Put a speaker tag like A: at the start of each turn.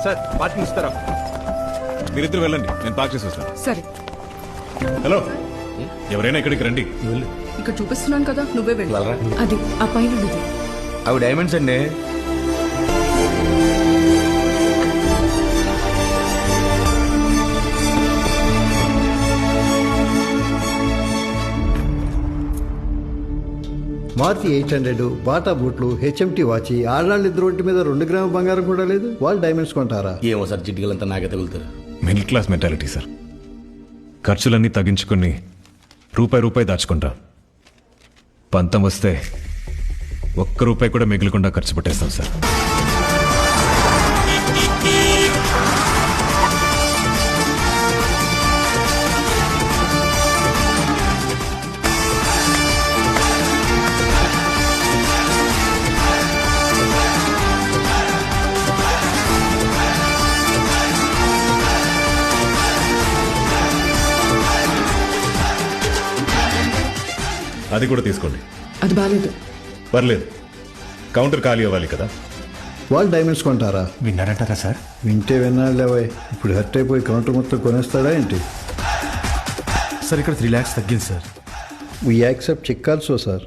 A: Sir parking ఇస్తారా?
B: మీరిద్దరు వెళ్ళండి, నేను పార్క్ చేసి వస్తాను.
C: సరే,
B: హలో, ఎవరైనా ఇక్కడికి రండి.
C: ఇక్కడ చూపిస్తున్నాను కదా, నువ్వే వెళ్ళు.
D: వెళ్ళరా?
C: అది ఆ పైన ఉన్నది.
D: అవి డైమండ్స్ అండి.
E: మారుతి 800, బాటా బూట్లు, హెచ్ఎంటీ వాచి, ఆడవాళ్ళు ఇద్దరు ఒంటి మీద 2 గ్రాముల బంగారం కూడా లేదు. వాళ్ళు డైమండ్స్ కొంటారా?
D: ఏమో సార్, జిడ్డుగలంతా నాకే తగులుతారు.
B: Middle class mentality sir. ఖర్చులన్నీ తగ్గించుకుని రూపాయి దాచుకుంటా. పంతం వస్తే ₹1 కూడా మిగిలకుండా ఖర్చు పెట్టేస్తాం సార్. అది కూడా తీసుకోండి.
C: అది బాగాలేదు.
B: పర్లేదు, కౌంటర్ ఖాళీ అవ్వాలి కదా.
E: వాళ్ళు డైమండ్స్ కొంటారా?
A: విన్నారంటారా సార్?
E: వింటే వినాలేవాయ్. ఇప్పుడు హర్ట్ అయిపోయి కౌంటర్ మొత్తం కొనేస్తాడా ఏంటి?
A: సార్ ఇక్కడ 3 lakhs తగ్గింది sir.
E: We accept check also sir.